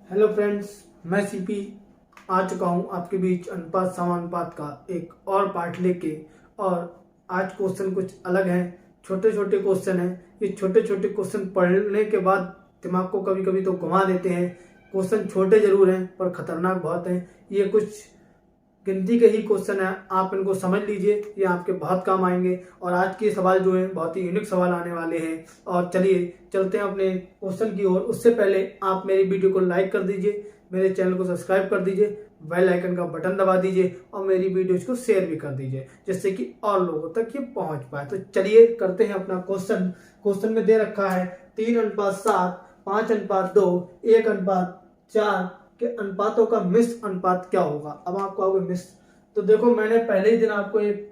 Hello friends, मैं CP आ चुका हूं आपके बीच अनुपात समानुपात का एक और पार्ट लेके। और आज क्वेश्चन कुछ अलग हैं, छोटे छोटे क्वेश्चन हैं। ये छोटे छोटे क्वेश्चन पढ़ने के बाद दिमाग को कभी कभी तो घुमा देते हैं। क्वेश्चन छोटे जरूर हैं पर खतरनाक बहुत हैं। ये कुछ गिनती के ही क्वेश्चन है, आप इनको समझ लीजिए, ये आपके बहुत काम आएंगे। और आज के सवाल जो है बहुत ही यूनिक सवाल आने वाले हैं। और चलिए चलते हैं अपने क्वेश्चन की ओर। उससे पहले आप मेरी वीडियो को लाइक कर दीजिए, मेरे चैनल को सब्सक्राइब कर दीजिए, बेल आइकन का बटन दबा दीजिए और मेरी वीडियोज को शेयर भी कर दीजिए, जिससे कि और लोगों तक ये पहुंच पाए। तो चलिए करते हैं अपना क्वेश्चन। क्वेश्चन में दे रखा है 3:7, 5:2, 1:4 के अनुपातों का मिश्र अनुपात क्या होगा। अब आप कहोगे मिश्र, तो देखो मैंने पहले ही दिन आपको एक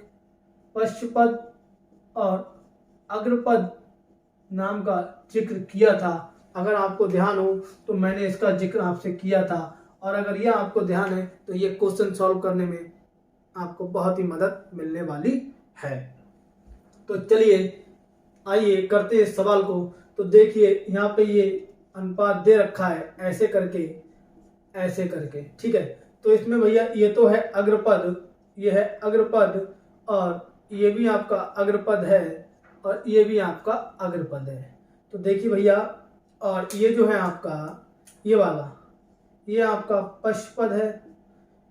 पश्चपद और अग्रपद नाम का जिक्र किया था। अगर आपको ध्यान हो तो मैंने इसका जिक्र आपसे किया था। और अगर यह आपको ध्यान है तो ये क्वेश्चन सॉल्व करने में आपको बहुत ही मदद मिलने वाली है। तो चलिए आइए करते हैं इस सवाल को। तो देखिए यहाँ पे ये अनुपात दे रखा है ऐसे करके, ठीक है। तो इसमें भैया ये तो है अग्रपद, ये है अग्रपद, और ये भी आपका अग्रपद है, और ये भी आपका अग्रपद है। तो देखिए भैया, और ये जो है आपका ये वाला, ये आपका पश्चपद है,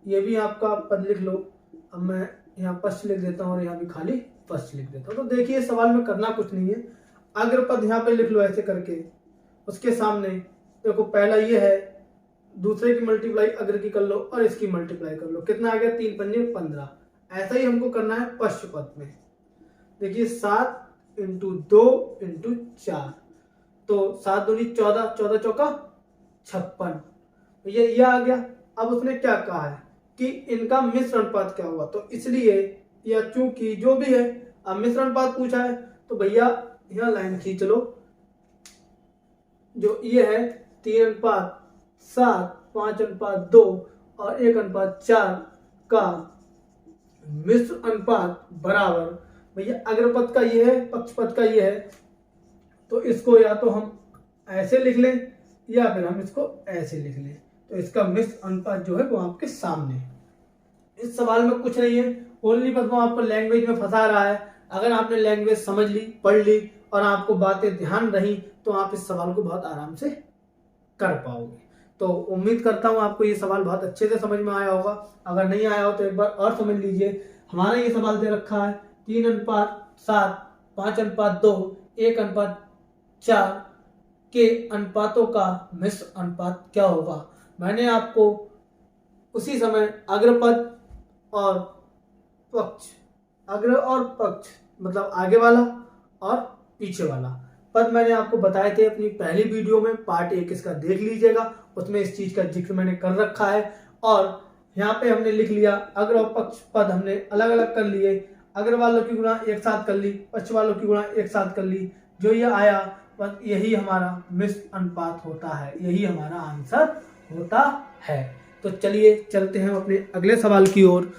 ये भी आपका पद लिख लो। अब मैं यहाँ पश्च लिख देता हूँ और यहाँ भी खाली पश्च लिख देता हूँ। तो देखिए सवाल में करना कुछ नहीं है, अग्रपद यहाँ पे लिख लो ऐसे करके। उसके सामने देखो पहला ये है, दूसरे की मल्टीप्लाई अग्र की कर लो और इसकी मल्टीप्लाई कर लो। कितना आ गया, 3 पंजे 15। ऐसा ही हमको करना है पश्चपद में। देखिए 7 इंटू 2 इंटू 4, तो 7 दूनी 14, 14 चौका 56। ये आ गया। अब उसने क्या कहा है कि इनका मिश्र अनुपात क्या होगा। तो इसलिए या चूंकि जो भी है, अब मिश्र अनुपात पूछा है तो भैया यहाँ लाइन खींच लो। जो ये है 3:7, 5:2 और 1:4 का मिश्र अनुपात बराबर, भैया अग्रपद का ये है, पक्षपद का ये है। तो इसको या तो हम ऐसे लिख लें या फिर हम इसको ऐसे लिख लें। तो इसका मिश्र अनुपात जो है वो आपके सामने। इस सवाल में कुछ नहीं है, ओनली बस वो आपको लैंग्वेज में फंसा रहा है। अगर आपने लैंग्वेज समझ ली, पढ़ ली और आपको बातें ध्यान रही तो आप इस सवाल को बहुत आराम से कर पाओगे। तो उम्मीद करता हूं आपको ये सवाल बहुत अच्छे से समझ में आया होगा। अगर नहीं आया हो तो एक बार और समझ लीजिए। हमारा ये सवाल दे रखा है 3:7, 5:2, 1:4 के अनुपातों का मिश्र अनुपात क्या होगा। मैंने आपको उसी समय अग्रपद और पक्ष, अग्र और पक्ष मतलब आगे वाला और पीछे वाला पद मैंने आपको बताए थे अपनी पहली वीडियो में, पार्ट 1 इसका देख लीजिएगा। उसमें इस चीज का जिक्र मैंने कर रखा है। और यहाँ पे हमने लिख लिया अग्र और पक्ष पद हमने अलग अलग कर लिए। अग्र वालों की गुणा एक साथ कर ली, पक्ष वालों की गुणा एक साथ कर ली। जो ये आया बस यही हमारा मिश्र अनुपात होता है, यही हमारा आंसर होता है। तो चलिए चलते हैं अपने अगले सवाल की ओर।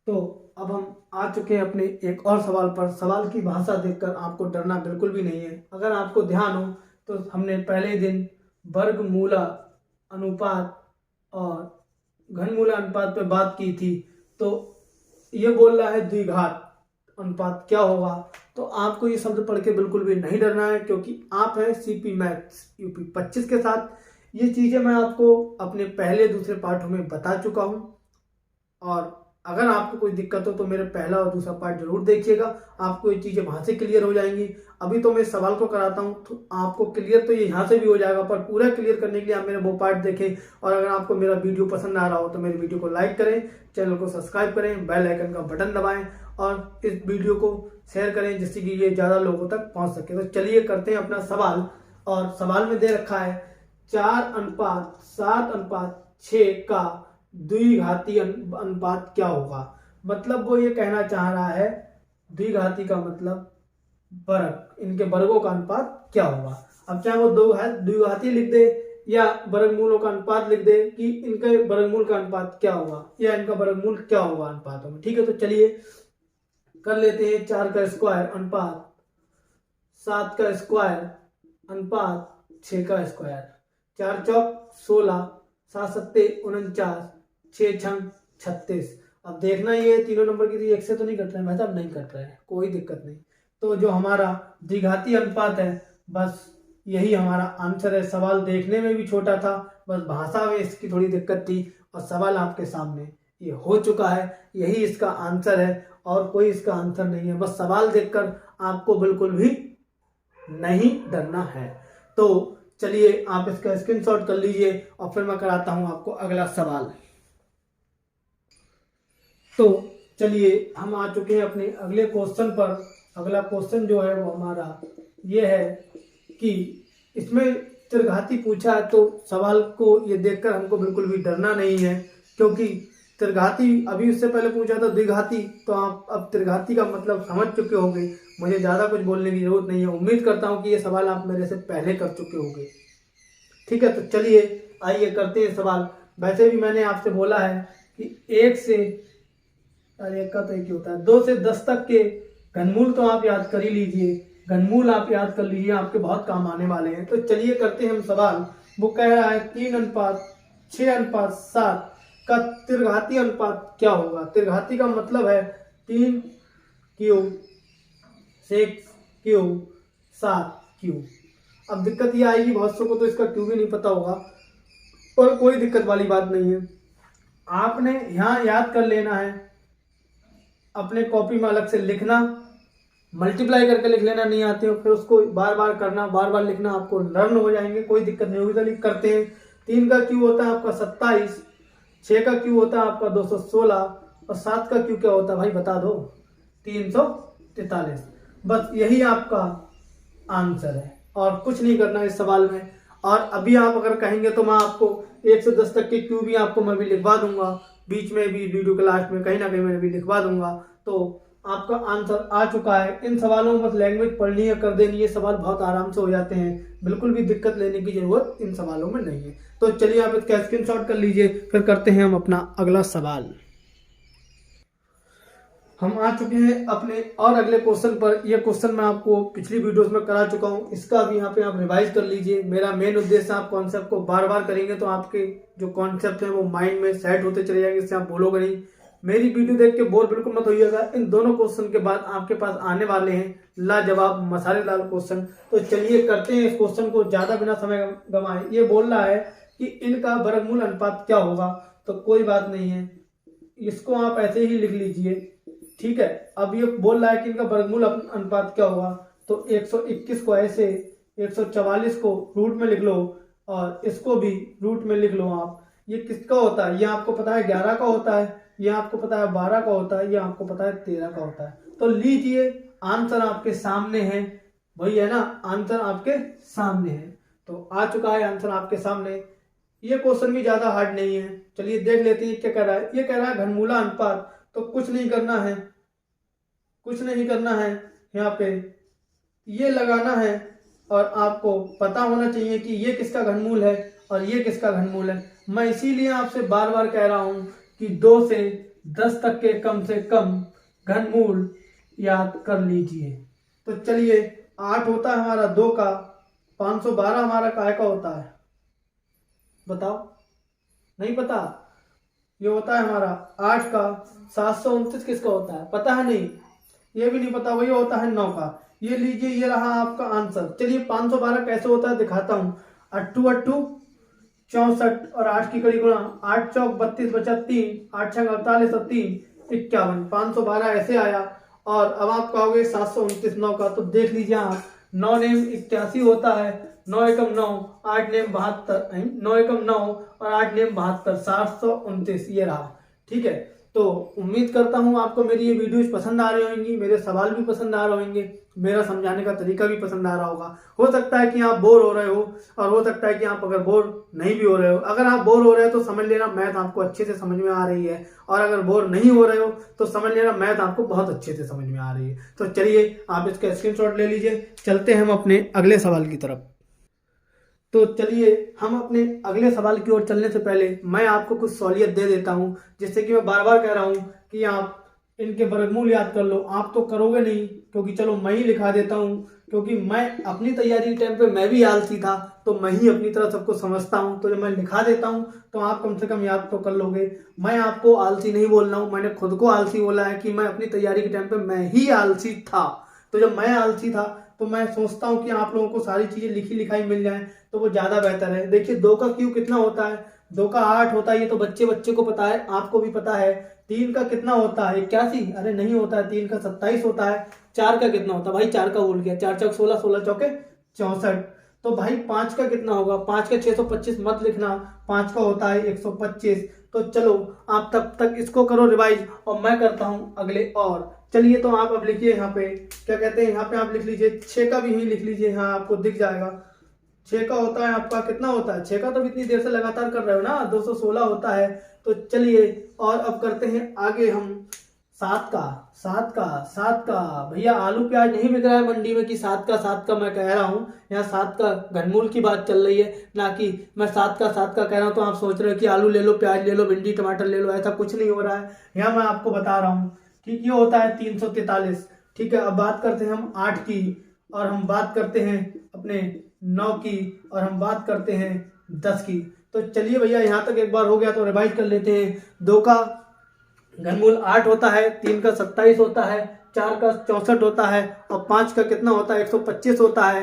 तो अब हम आ चुके हैं अपने एक और सवाल पर। सवाल की भाषा देखकर आपको डरना बिल्कुल भी नहीं है। अगर आपको ध्यान हो तो हमने पहले दिन वर्गमूला अनुपात और घनमूला अनुपात पे बात की थी। तो ये बोल रहा है द्विघात अनुपात क्या होगा। तो आपको ये शब्द पढ़ के बिल्कुल भी नहीं डरना है, क्योंकि आप हैं सीपी मैथ्स यूपी 25 के साथ। ये चीजें मैं आपको अपने पहले दूसरे पार्टों में बता चुका हूं। और अगर आपको कोई दिक्कत हो तो मेरे पहला और दूसरा पार्ट जरूर देखिएगा, आपको ये चीजें वहां से क्लियर हो जाएंगी। अभी तो मैं सवाल को कराता हूं तो आपको क्लियर तो ये यहाँ से भी हो जाएगा, पर पूरा क्लियर करने के लिए आप मेरे वो पार्ट देखें। और अगर आपको मेरा वीडियो पसंद आ रहा हो तो मेरे वीडियो को लाइक करें, चैनल को सब्सक्राइब करें, बेल आइकन का बटन दबाएं और इस वीडियो को शेयर करें, जिससे कि ये ज्यादा लोगों तक पहुंच सके। तो चलिए करते हैं अपना सवाल। और सवाल में दे रखा है 4:7:6 का द्विघाती अनुपात क्या होगा। मतलब वो ये कहना चाह रहा है, द्विघाती का मतलब वर्ग, इनके वर्गों का अनुपात क्या होगा। अब चाहे वो द्विघाती लिख दे या वर्गमूलों का अनुपात लिख दे कि इनके वर्गमूल का अनुपात क्या होगा या इनका वर्गमूल क्या होगा अनुपातों में। ठीक है, तो चलिए कर लेते हैं। 4 का स्क्वायर अनुपात 7 का स्क्वायर अनुपात 6 का स्क्वायर। 4 चौक 16, 7 सत्ते 49, 6 छंग 36। अब देखना ये तीनों नंबर की एक से तो नहीं कट रहे हैं भाई साहब, नहीं कट रहे हैं, कोई दिक्कत नहीं। तो जो हमारा द्विघाती अनुपात है बस यही हमारा आंसर है। सवाल देखने में भी छोटा था, बस भाषा में इसकी थोड़ी दिक्कत थी, और सवाल आपके सामने ये हो चुका है, यही इसका आंसर है और कोई इसका आंसर नहीं है। बस सवाल देखकर आपको बिल्कुल भी नहीं डरना है। तो चलिए आप इसका स्क्रीनशॉट कर लीजिए और फिर मैं कराता हूं आपको अगला सवाल। तो चलिए हम आ चुके हैं अपने अगले क्वेश्चन पर। अगला क्वेश्चन जो है वो हमारा ये है कि इसमें त्रिघाती पूछा है, तो सवाल को ये देखकर हमको बिल्कुल भी डरना नहीं है, क्योंकि त्रिघाती अभी उससे पहले पूछा था द्विघाती, तो आप अब त्रिघाती का मतलब समझ चुके होंगे, मुझे ज़्यादा कुछ बोलने की जरूरत नहीं है। उम्मीद करता हूँ कि ये सवाल आप मेरे से पहले कर चुके होंगे। ठीक है, तो चलिए आइए करते हैं सवाल। वैसे भी मैंने आपसे बोला है कि 1 से एक का तो एक ही होता है, 2 से 10 तक के घनमूल तो आप याद कर ही लीजिए, घनमूल आप याद कर लीजिए, आपके बहुत काम आने वाले हैं। तो चलिए करते हैं हम सवाल। वो कह रहा है 3:6:7 का त्रिघाती अनुपात क्या होगा। त्रिघाती का मतलब है 3 क्यूब 6 क्यूब 7 क्यूब। अब दिक्कत ये आएगी, बहुत सौ को तो इसका क्यूब ही नहीं पता होगा, और कोई दिक्कत वाली बात नहीं है। आपने यहाँ याद कर लेना है, अपने कॉपी में अलग से लिखना, मल्टीप्लाई करके लिख लेना, नहीं आते हो फिर उसको बार बार करना, बार बार लिखना, आपको लर्न हो जाएंगे, कोई दिक्कत नहीं होगी। चलिए करते हैं। 3 का क्यू होता है आपका 27, 6 का क्यू होता है आपका 216, और 7 का क्यू क्या होता है भाई बता दो, 343। बस यही आपका आंसर है और कुछ नहीं करना इस सवाल में। और अभी आप अगर कहेंगे तो मैं आपको 1 से 10 तक के क्यू भी आपको मैं भी लिखवा दूंगा, बीच में भी वीडियो के लास्ट में कहीं ना कहीं मैं भी लिखवा दूंगा। तो आपका आंसर आ चुका है। इन सवालों में बस लैंग्वेज पढ़नी है, कर देनी है, सवाल बहुत आराम से हो जाते हैं, बिल्कुल भी दिक्कत लेने की जरूरत इन सवालों में नहीं है। तो चलिए आप इसका स्क्रीनशॉट कर लीजिए, फिर करते हैं हम अपना अगला सवाल। हम आ चुके हैं अपने और अगले क्वेश्चन पर। यह क्वेश्चन मैं आपको पिछली वीडियोस में करा चुका हूं, इसका भी यहाँ पे आप रिवाइज कर लीजिए। मेरा मेन उद्देश्य आप कॉन्सेप्ट को बार बार करेंगे तो आपके जो कॉन्सेप्ट हैं वो माइंड में सेट होते चले जाएंगे, इससे आप बोलोगे नहीं। मेरी वीडियो देख के बोर बिल्कुल मत होइएगा। इन दोनों क्वेश्चन के बाद आपके पास आने वाले हैं लाजवाब मसालेदार क्वेश्चन। तो चलिए करते हैं इस क्वेश्चन को ज्यादा बिना समय गंवाए। ये बोल रहा है कि इनका वर्गमूल अनुपात क्या होगा, तो कोई बात नहीं है, इसको आप ऐसे ही लिख लीजिए। ठीक है, अब ये बोल रहा है कि इनका वर्गमूल अनुपात क्या होगा, तो 121 को ऐसे, 144 को रूट में लिख लो, और इसको भी रूट में लिख लो आप। ये किसका होता है, ये आपको पता है 11 का होता है, ये आपको पता है 12 का होता है, ये आपको पता है 13 का होता है। तो लीजिए आंसर आपके सामने है, वही है ना, आंसर आपके सामने है। तो आ चुका है आंसर आपके सामने। ये क्वेश्चन भी ज्यादा हार्ड नहीं है, चलिए देख लेते हैं क्या कह रहा है। ये कह रहा है घनमूला अनुपात, तो कुछ नहीं करना है, कुछ नहीं करना है, यहाँ पे ये लगाना है, और आपको पता होना चाहिए कि ये किसका घनमूल है और ये किसका घनमूल है। मैं इसीलिए आपसे बार बार कह रहा हूं कि 2 से 10 तक के कम से कम घनमूल याद कर लीजिए। तो चलिए 8 होता है हमारा 2 का, 512 हमारा काय का होता है, बताओ, नहीं पता। ये होता है हमारा 8 का, 729 किसका होता है पता है, नहीं ये भी नहीं पता, वही होता है 9 का। ये लीजिए, ये रहा आपका आंसर। चलिए 512 कैसे होता है दिखाता हूं। 8 8 64 और 8 की कड़ी गुणा, 8 चौक 32 बचा 3, 8 छंग 48 और 3 51, 512 ऐसे आया। और अब आप कहोगे 729 9 का, तो देख लीजिए आप, 9 नेम 81 होता है, 9 एकम 9, 8 नेम 72, 9 एकम 9 और 8 नेम 72, 729 ये रहा। ठीक है, तो उम्मीद करता हूं आपको मेरी ये वीडियोज पसंद आ रही होंगी, मेरे सवाल भी पसंद आ रहे होंगे, मेरा समझाने का तरीका भी पसंद आ रहा होगा। हो सकता है कि आप बोर हो रहे हो, और हो सकता है कि आप अगर बोर नहीं भी हो रहे हो। अगर आप बोर हो रहे हो तो समझ लेना मैथ आपको अच्छे से समझ में आ रही है, और अगर बोर नहीं हो रहे हो तो समझ लेना मैथ आपको बहुत अच्छे से समझ में आ रही है। तो चलिए आप इसका स्क्रीनशॉट ले लीजिए, चलते हैं हम अपने अगले सवाल की तरफ। तो चलिए हम अपने अगले सवाल की ओर चलने से पहले मैं आपको कुछ सहूलियत दे देता हूं, जिससे कि मैं बार बार कह रहा हूं कि आप इनके वर्गमूल याद कर लो। आप तो करोगे नहीं, क्योंकि चलो मैं ही लिखा देता हूँ, क्योंकि मैं अपनी तैयारी के टाइम पे मैं भी आलसी था, तो मैं ही अपनी तरह सबको समझता हूँ। तो जब मैं लिखा देता हूँ तो आप कम से कम याद तो कर लोगे। मैं आपको आलसी नहीं बोल रहा हूँ, मैंने खुद को आलसी बोला है कि मैं अपनी तैयारी के टाइम पे मैं ही आलसी था। तो जब मैं आलसी था तो मैं सोचता हूँ कि आप लोगों को सारी चीजें लिखी लिखाई मिल जाए तो वो ज्यादा बेहतर है। देखिए 2 का क्यूब कितना होता है, 2 का 8 होता है, ये तो बच्चे बच्चे को पता है, आपको भी पता है। 3 का कितना होता है 81, अरे नहीं होता है, 3 का 27 होता है। 4 का कितना होता है भाई, 4 का बोल गया, 4 चौक 16, 16 चौके 64। तो भाई 5 का कितना होगा, 5 का 625 मत लिखना, 5 का होता है 125। तो चलो आप तब तक इसको करो रिवाइज और मैं करता हूं अगले। और चलिए तो आप अब लिखिए यहाँ पे, क्या कहते हैं, यहाँ पे आप लिख लीजिए 6 का भी यही लिख लीजिए, यहाँ आपको दिख जाएगा। 6 का होता है आपका कितना होता है, 6 का तो इतनी देर से लगातार कर रहे हो ना, 216 होता है। तो चलिए और अब करते हैं आगे हम 7 का भैया आलू प्याज नहीं बिक रहा है मंडी में कि 7 का मैं कह रहा हूँ, यहाँ 7 का घनमूल की बात चल रही है, ना कि मैं 7 का कह रहा हूँ। तो आप सोच रहे हो कि आलू ले लो, प्याज ले लो, भिंडी टमाटर ले लो, ऐसा कुछ नहीं हो रहा है। यहाँ मैं आपको बता रहा हूँ, ठीक, ये होता है 343। ठीक है, अब बात करते हैं हम 8 की, और हम बात करते हैं अपने 9 की, और हम बात करते हैं 10 की। तो चलिए भैया यहाँ तक एक बार हो गया तो रिवाइज कर लेते हैं। 2 का घनमूल 8 होता है, 3 का 27 होता है, 4 का 64 होता है, और 5 का कितना होता है 125 होता है,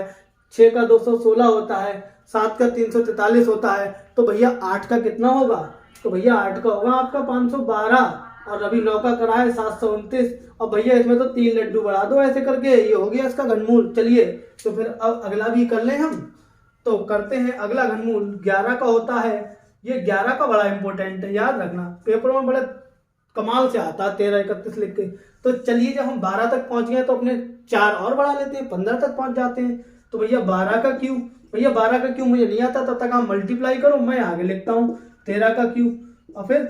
6 का 216 होता है, 7 का 343 होता है। तो भैया 8 का कितना होगा, तो भैया 8 का होगा आपका 512, और अभी 9 का करा है 729। और भैया इसमें तो 3 लड्डू बढ़ा दो ऐसे करके, ये हो गया इसका घनमूल। चलिए तो फिर अब अगला भी कर लें हम, तो करते हैं अगला घनमूल 11 का होता है। ये 11 का बड़ा इंपॉर्टेंट है, याद रखना, पेपर में बड़े कमाल से आता है 13 31 लिख के। तो चलिए जब हम 12 तक पहुंच गए तो अपने 4 और बढ़ा लेते हैं, 15 तक पहुंच जाते हैं। तो भैया 12 का क्यूब, भैया 12 का क्यूब मुझे नहीं आता, तब तक आप मल्टीप्लाई करो, मैं आगे लिखता हूँ 13 का क्यूब, और फिर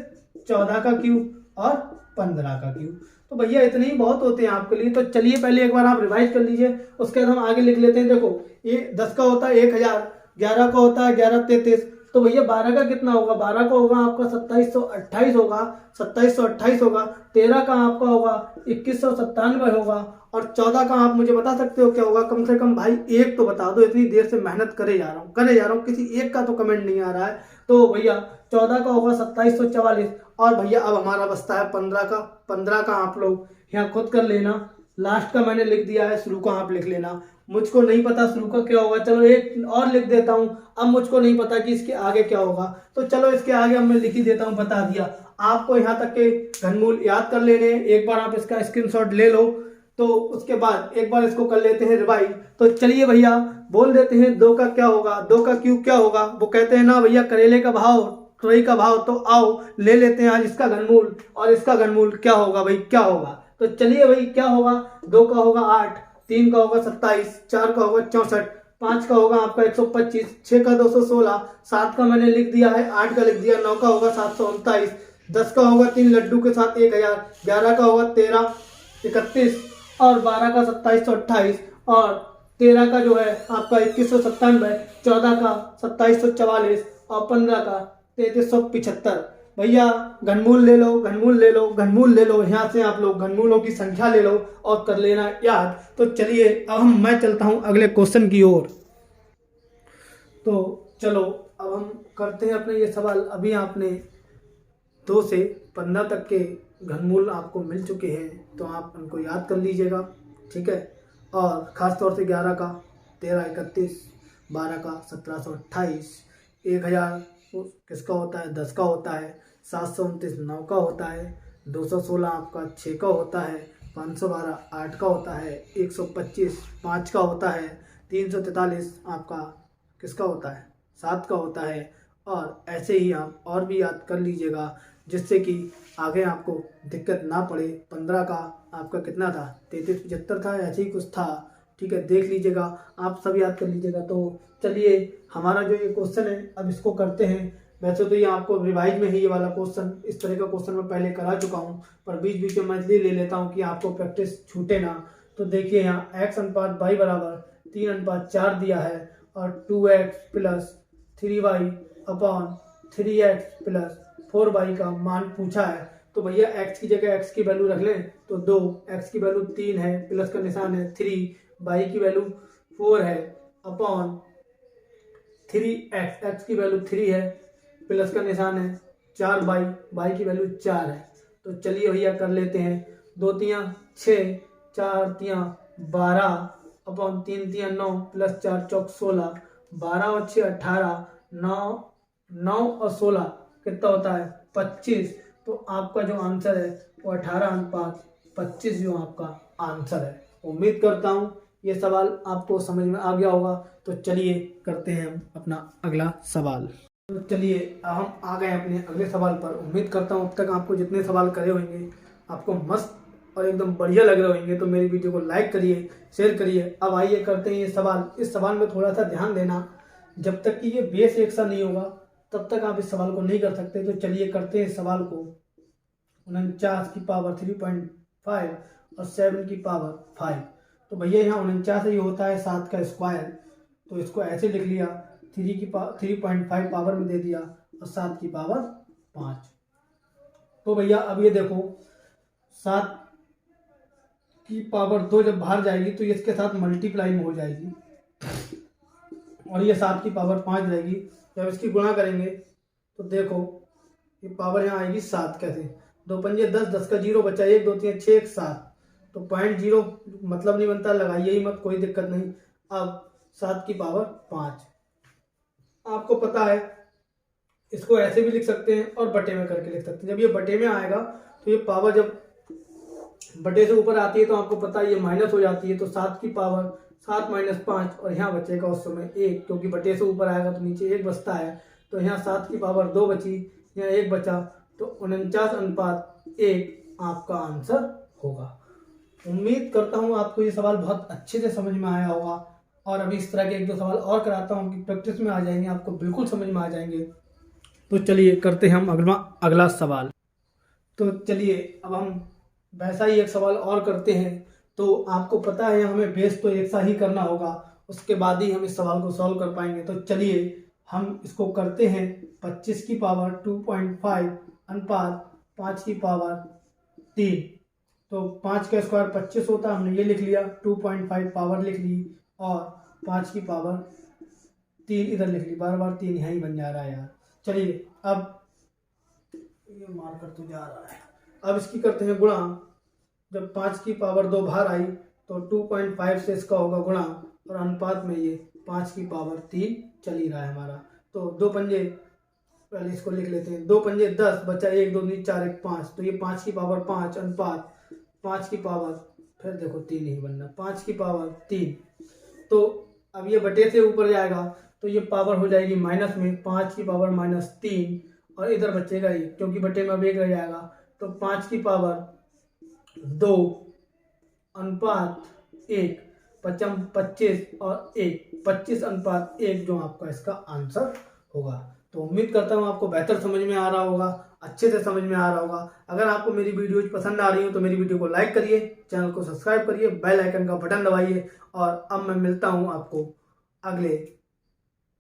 14 का क्यूब, और 15 का क्यूब। तो भैया इतने ही बहुत होते हैं आपके लिए। तो चलिए पहले एक बार आप रिवाइज कर लीजिए, उसके बाद हम आगे लिख लेते हैं। देखो ये 10 का होता है 1000, 11 का होता है 1133। तो भैया 12 का कितना होगा, 12 का होगा आपका 2728 होगा, 2728 होगा। 13 का आपका होगा 2197 होगा, और 14 का आप मुझे बता सकते हो क्या होगा, कम से कम भाई एक तो बता दो, इतनी देर से मेहनत करे जा रहा हूँ, किसी एक का तो कमेंट नहीं आ रहा है। तो भैया 14 का होगा 2744। और भैया अब हमारा बचता है 15 का। 15 का आप लोग यहाँ खुद कर लेना, लास्ट का मैंने लिख दिया है, शुरू का आप लिख लेना। मुझको नहीं पता शुरू का क्या होगा, चलो एक और लिख देता हूँ। अब मुझको नहीं पता कि इसके आगे क्या होगा, तो चलो इसके आगे अब मैं लिख ही देता हूँ, बता दिया आपको। यहाँ तक के घनमूल याद कर लेने, एक बार आप इसका स्क्रीनशॉट ले लो, तो उसके बाद एक बार इसको कर लेते हैं रिवाइज। तो चलिए भैया बोल देते हैं 2 का क्या होगा, 2 का क्यूब क्या होगा। वो कहते हैं ना भैया करेले का भाव तुरई का भाव, तो आओ ले लेते हैं आज इसका घनमूल, और इसका घनमूल क्या होगा भाई, क्या होगा। तो चलिए भाई क्या होगा, 2 का होगा 8, 3 का होगा 27, 4 का होगा 64, 5 का होगा आपका 125, 6 का 216, 7 का मैंने लिख दिया है, 8 का लिख दिया, 9 का होगा 729, 10 का होगा 3 लड्डू के साथ 1000, 11 का होगा 13 31, और 12 का 2728, और 13 का जो है आपका 2197, 14 का 2744, और 15 का 3375। भैया घनमूल ले लो, घनमूल ले लो, घनमूल ले लो, यहाँ से आप लोग घनमूलों की संख्या ले लो और कर लेना याद। तो चलिए अब मैं चलता हूँ अगले क्वेश्चन की ओर। तो चलो अब हम करते हैं अपने ये सवाल। अभी आपने 2 से 15 तक के घनमूल आपको मिल चुके हैं, तो आप उनको याद कर लीजिएगा, ठीक है। और ख़ास तौर से 11 का 1331, 12 का 1728, 1000 किसका होता है 10 का होता है, 729 9 का होता है, 216 आपका 6 का होता है, 512 8 का होता है, 125 5 का होता है, 343 आपका किसका होता है 7 का होता है। और ऐसे ही आप और भी याद कर लीजिएगा, जिससे कि आगे आपको दिक्कत ना पड़े। 15 का आपका कितना था 3375 था, ऐसे ही कुछ था, ठीक है, देख लीजिएगा, आप सब याद कर लीजिएगा। तो चलिए हमारा जो ये क्वेश्चन है अब इसको करते हैं। वैसे तो ये आपको रिवाइज में ही ये वाला क्वेश्चन, इस तरह का क्वेश्चन मैं पहले करा चुका हूँ, पर बीच बीच में मैं इसलिए ले लेता हूँ कि आपको प्रैक्टिस छूटे ना। तो देखिए यहाँ x अनुपात y बराबर 3:4 दिया है, और 2x plus 3y upon 3x plus 4y का मान पूछा है। तो भैया x की जगह x की वैल्यू रख लें तो 2, x की वैल्यू 3 है, प्लस का निशान है 3, y की वैल्यू 4 है अपॉन 3x, x की वैल्यू 3 है, प्लस का निशान है 4y, y की वैल्यू 4 है। तो चलिए भैया कर लेते हैं, 2 तियाँ 6, 4 तियाँ 12 अपॉन 3 तियाँ 9, प्लस 4 चौक 16, 12 और 6 18, 9 और 16 कितना होता है 25। तो आपका जो आंसर है वो 18:25 जो आपका आंसर है। उम्मीद करता हूँ ये सवाल आपको समझ में आ गया होगा। तो चलिए करते हैं हम अपना अगला सवाल। तो चलिए हम आ गए अपने अगले सवाल पर। उम्मीद करता हूँ अब तक आपको जितने सवाल करे होंगे आपको मस्त और एकदम बढ़िया लग रहे होंगे। तो मेरी वीडियो को लाइक करिए, शेयर करिए। अब आइए करते हैं ये सवाल। इस सवाल में थोड़ा सा ध्यान देना, जब तक कि ये बेस एक सा नहीं होगा तब तक आप इस सवाल को नहीं कर सकते। तो चलिए करते हैं इस सवाल को। 49 की पावर 3.5 और 7 की पावर 5। तो भैया यहाँ 49 ये होता है 7 का स्क्वायर, तो इसको ऐसे लिख लिया, 3.5 पावर में दे दिया और 7 की पावर 5। तो भैया अब ये देखो 7 की पावर 2 जब बाहर जाएगी तो ये इसके साथ मल्टीप्लाई में हो जाएगी और ये 7 की पावर 5 रहेगी। जब इसकी गुणा करेंगे तो देखो ये पावर यहाँ आएगी 7 कैसे, 2 पंजे 10, 10 का 0 बचा, 1 2 3 6 1 7। तो 0.0 मतलब नहीं बनता, लगाइए ही मत, कोई दिक्कत नहीं। अब 7 की पावर 5 आपको पता है, इसको ऐसे भी लिख सकते हैं और बटे में करके लिख सकते हैं। जब ये बटे में आएगा तो ये पावर जब बटे से ऊपर आती है तो आपको पता है ये माइनस हो जाती है। तो 7 की पावर 7 - 5 और यहाँ बचेगा उस समय 1, क्योंकि बटे से ऊपर आएगा तो नीचे 1 बचता है। तो यहाँ 7 की पावर 2 बची, यहाँ 1 बचा, तो 49:1 आपका आंसर होगा। उम्मीद करता हूँ आपको ये सवाल बहुत अच्छे से समझ में आया होगा। और अभी इस तरह के 1-2 सवाल और कराता हूँ कि प्रैक्टिस में आ जाएंगे, आपको बिल्कुल समझ में आ जाएंगे। तो चलिए करते हैं हम अगला सवाल। तो चलिए अब हम वैसा ही एक सवाल और करते हैं। तो आपको पता है हमें बेस तो एक सा ही करना होगा, उसके बाद ही हम इस सवाल को सॉल्व कर पाएंगे। तो चलिए हम इसको करते हैं 25 की पावर 2.5 अनुपात 5 की पावर 3। तो 5 का स्क्वायर 25 होता है, हमने ये लिख लिया, 2.5 पावर लिख ली और 5 की पावर 3 इधर लिख ली। बार बार 3 यहाँ ही बन जा रहा है यार। चलिए अब ये मार्कर तो जा रहा है। अब इसकी करते हैं गुणा। जब 5 की पावर 2 बाहर आई तो 2.5 से इसका होगा गुणा और अनुपात में ये 5 की पावर 3 चल ही रहा है हमारा। तो 2 पंजे, पहले इसको लिख लेते हैं, 2 पंजे 10 बचा, 1 2 3 4 1 5। तो ये 5 की पावर 5 अनुपात 5 की पावर, फिर देखो 3 ही बनना, 5 की पावर 3। तो अब ये बटे से ऊपर जाएगा तो ये पावर हो जाएगी माइनस में, 5 की पावर -3 और इधर बचेगा ये, क्योंकि बटे में अब 1 रह जाएगा। तो 5 की पावर 2 अनुपात 1, 25 और 1, 25:1 जो आपका इसका आंसर होगा। तो उम्मीद करता हूँ आपको बेहतर समझ में आ रहा होगा, अच्छे से समझ में आ रहा होगा। अगर आपको मेरी वीडियोज पसंद आ रही हो तो मेरी वीडियो को लाइक करिए, चैनल को सब्सक्राइब करिए, बेल आइकन का बटन दबाइए। और अब मैं मिलता हूँ आपको अगले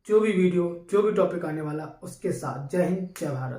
जो भी वीडियो, जो भी टॉपिक आने वाला उसके साथ। जय हिंद, जय भारत।